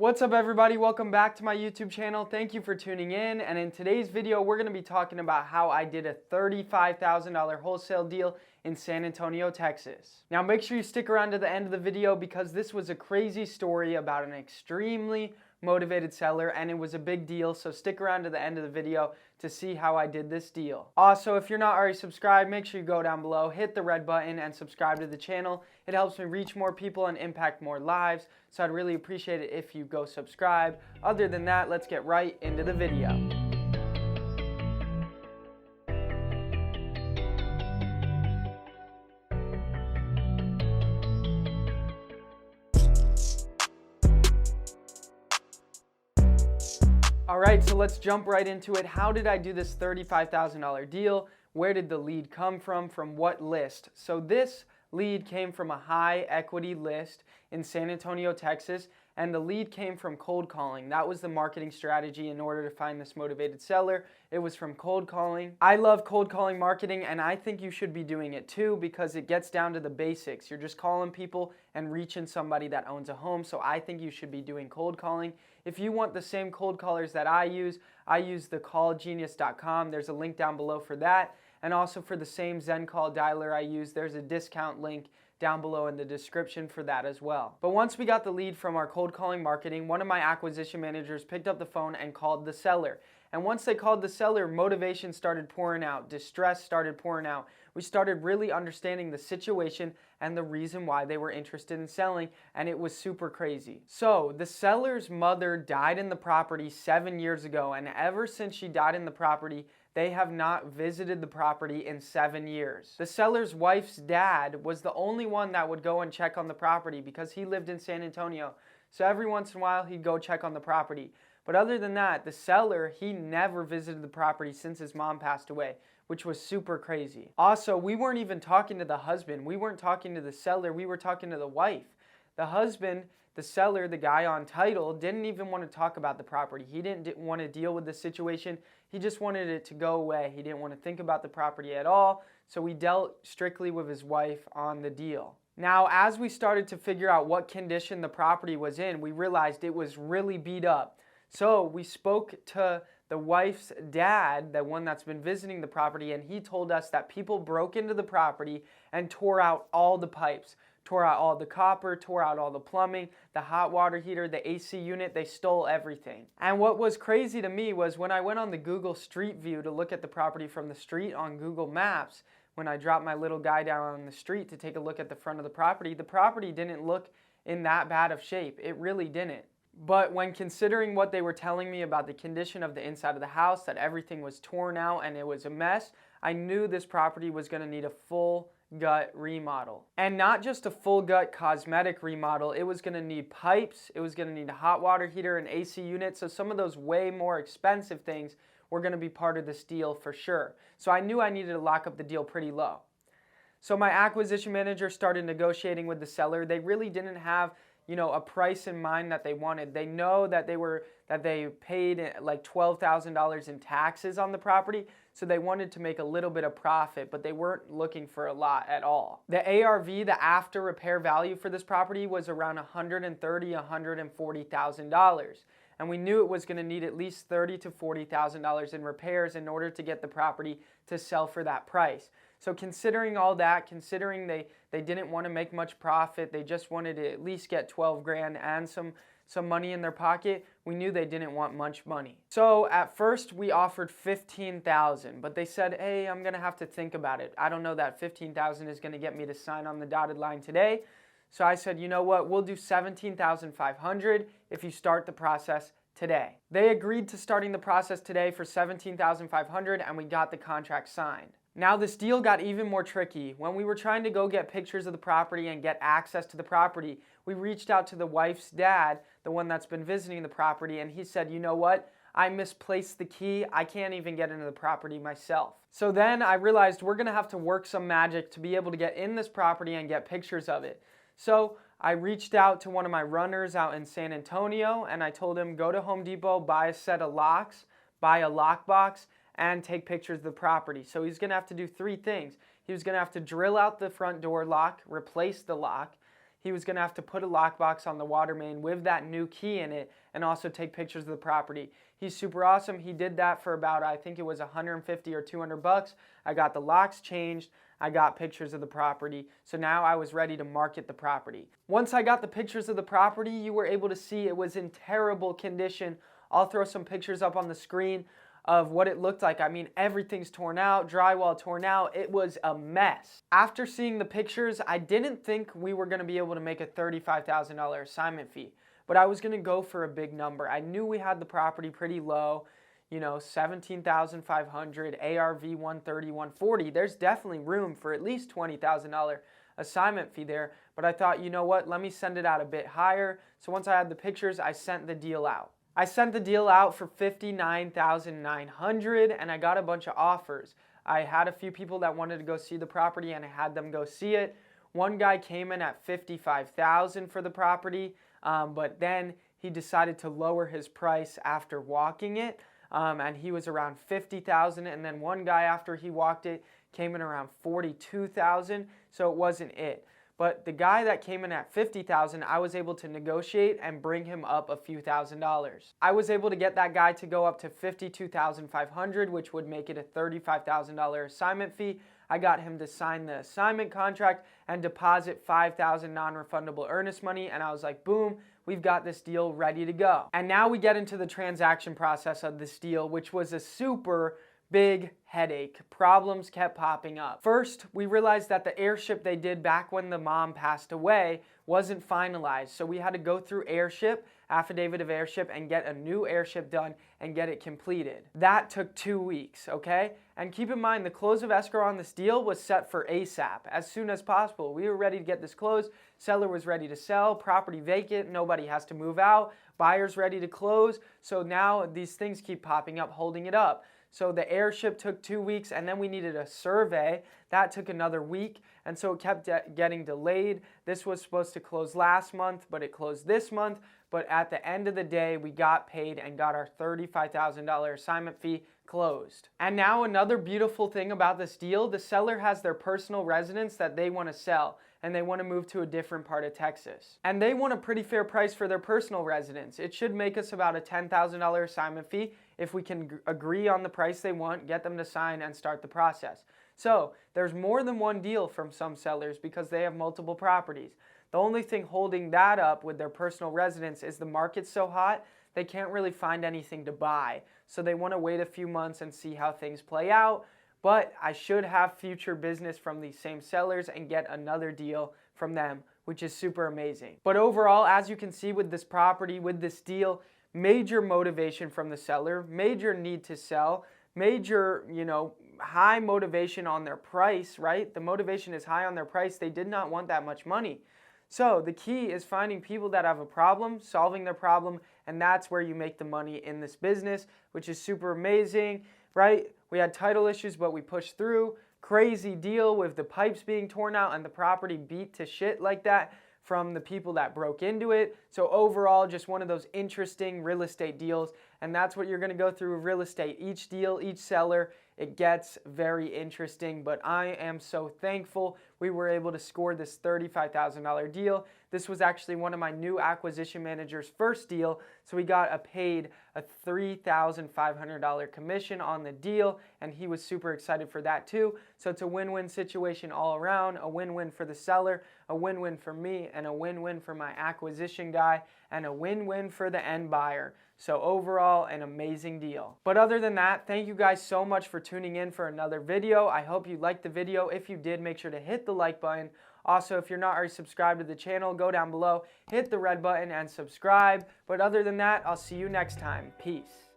What's up everybody, welcome back to my YouTube channel. Thank you for tuning in, and in today's video we're going to be talking about how I did a $35,000 wholesale deal in San Antonio, Texas. Now make sure you stick around to the end of the video because this was a crazy story about an extremely motivated seller and it was a big deal, so stick around to the end of the video to see how I did this deal. Also, if you're not already subscribed, make sure you go down below, hit the red button and subscribe to the channel. It helps me reach more people and impact more lives, so I'd really appreciate it if you go subscribe. Other than that, let's get right into the video. Alright, so let's jump right into it. How did I do this $35,000 deal? Where did the lead come from? From what list? So this lead came from a high equity list in San Antonio, Texas, and the lead came from cold calling. That was the marketing strategy in order to find this motivated seller. It was from cold calling. I love cold calling marketing, and I think you should be doing it too because it gets down to the basics. You're just calling people and reaching somebody that owns a home, so I think you should be doing cold calling. If you want the same cold callers that I use the callgenius.com. There's a link down below for that. And also for the same Zen call dialer I use, there's a discount link down below in the description for that as well. But once we got the lead from our cold calling marketing, one of my acquisition managers picked up the phone and called the seller. And once they called the seller, motivation started pouring out, distress started pouring out. We started really understanding the situation and the reason why they were interested in selling, and it was super crazy. So the seller's mother died in the property 7 years ago, and ever since she died in the property, they have not visited the property in 7 years. The seller's wife's dad was the only one that would go and check on the property because he lived in San Antonio. So every once in a while he'd go check on the property. But other than that, the seller, he never visited the property since his mom passed away, which was super crazy. Also, we weren't even talking to the husband. We weren't talking to the seller. We were talking to the wife. The husband, the seller, the guy on title, didn't even want to talk about the property. He didn't want to deal with the situation. He just wanted it to go away. He didn't want to think about the property at all. So we dealt strictly with his wife on the deal. Now, as we started to figure out what condition the property was in, we realized it was really beat up. So we spoke to the wife's dad, the one that's been visiting the property, and he told us that people broke into the property and tore out all the pipes, tore out all the copper, tore out all the plumbing, the hot water heater, the AC unit. They stole everything. And what was crazy to me was when I went on the Google Street View to look at the property from the street on Google Maps, when I dropped my little guy down on the street to take a look at the front of the property didn't look in that bad of shape. It really didn't. But when considering what they were telling me about the condition of the inside of the house, that everything was torn out and it was a mess, I knew this property was going to need a full gut remodel. And not just a full gut cosmetic remodel, it was going to need pipes, it was going to need a hot water heater, an AC unit, so some of those way more expensive things were going to be part of this deal for sure. So I knew I needed to lock up the deal pretty low. So my acquisition manager started negotiating with the seller. They really didn't have a price in mind that they wanted. They know that they paid like $12,000 in taxes on the property, so they wanted to make a little bit of profit, but they weren't looking for a lot at all. The ARV, the after repair value for this property, was around $130,000, $140,000. And we knew it was going to need at least $30,000 to $40,000 in repairs in order to get the property to sell for that price. So considering all that, considering they didn't want to make much profit, they just wanted to at least get 12 grand and some money in their pocket, we knew they didn't want much money. So at first we offered $15,000, but they said, hey, I'm going to have to think about it. I don't know that $15,000 is going to get me to sign on the dotted line today. So I said, you know what, we'll do $17,500 if you start the process today. They agreed to starting the process today for $17,500 and we got the contract signed. Now this deal got even more tricky. When we were trying to go get pictures of the property and get access to the property, we reached out to the wife's dad, the one that's been visiting the property, and he said, you know what? I misplaced the key. I can't even get into the property myself. So then I realized we're gonna have to work some magic to be able to get in this property and get pictures of it. So I reached out to one of my runners out in San Antonio and I told him, go to Home Depot, buy a set of locks, buy a lockbox, and take pictures of the property. So he's going to have to do three things. He was going to have to drill out the front door lock, replace the lock. he was going to have to put a lockbox on the water main with that new key in it and also take pictures of the property. He's super awesome. He did that for about, I think it was 150 or 200 bucks. I got the locks changed. I got pictures of the property. So now I was ready to market the property. Once I got the pictures of the property, you were able to see it was in terrible condition. I'll throw some pictures up on the screen of what it looked like. I mean, everything's torn out, drywall torn out. It was a mess. After seeing the pictures, I didn't think we were gonna be able to make a $35,000 assignment fee, but I was gonna go for a big number. I knew we had the property pretty low, you know, 17,500, ARV 130, 140. There's definitely room for at least $20,000 assignment fee there, but I thought, you know what, let me send it out a bit higher. So once I had the pictures, I sent the deal out. I sent the deal out for $59,900 and I got a bunch of offers. I had a few people that wanted to go see the property and I had them go see it. One guy came in at $55,000 for the property, but then he decided to lower his price after walking it, and he was around $50,000. And then one guy, after he walked it, came in around $42,000, so it wasn't it. But the guy that came in at $50,000, I was able to negotiate and bring him up a few $1,000s. I was able to get that guy to go up to $52,500, which would make it a $35,000 assignment fee. I got him to sign the assignment contract and deposit $5,000 non-refundable earnest money, and I was like, boom, we've got this deal ready to go. And now we get into the transaction process of this deal, which was a super big headache. Problems kept popping up. First, we realized that the airship they did back when the mom passed away wasn't finalized. So we had to go through airship, affidavit of airship, and get a new airship done and get it completed. That took 2 weeks, okay? And keep in mind, the close of escrow on this deal was set for ASAP, as soon as possible. We were ready to get this closed. Seller was ready to sell, property vacant, nobody has to move out, buyer's ready to close. So now these things keep popping up, holding it up. So the airship took 2 weeks, and then we needed a survey. That took another week, and so it kept getting delayed. This was supposed to close last month, but it closed this month. But at the end of the day, we got paid and got our $35,000 assignment fee closed. And now another beautiful thing about this deal, the seller has their personal residence that they want to sell, and they want to move to a different part of Texas. And they want a pretty fair price for their personal residence. It should make us about a $10,000 assignment fee if we can agree on the price they want, get them to sign, and start the process. So there's more than one deal from some sellers because they have multiple properties. The only thing holding that up with their personal residence is the market's so hot, they can't really find anything to buy. So they want to wait a few months and see how things play out. But I should have future business from these same sellers and get another deal from them, which is super amazing. But overall, as you can see with this property, with this deal, major motivation from the seller, major need to sell, major, high motivation on their price, right? The motivation is high on their price. They did not want that much money. So the key is finding people that have a problem, solving their problem, and that's where you make the money in this business, which is super amazing, right? We had title issues, but we pushed through. Crazy deal with the pipes being torn out and the property beat to shit like that from the people that broke into it. So overall, just one of those interesting real estate deals, and that's what you're gonna go through with real estate. Each deal, each seller, it gets very interesting, but I am so thankful we were able to score this $35,000 deal. This was actually one of my new acquisition manager's first deal, so we got paid a $3,500 commission on the deal, and he was super excited for that too. So it's a win-win situation all around, a win-win for the seller, a win-win for me, and a win-win for my acquisition guy, and a win-win for the end buyer. So overall, an amazing deal. But other than that, thank you guys so much for tuning in for another video. I hope you liked the video. If you did, make sure to hit the like button. Also, if you're not already subscribed to the channel, go down below, hit the red button and subscribe. But other than that, I'll see you next time. Peace.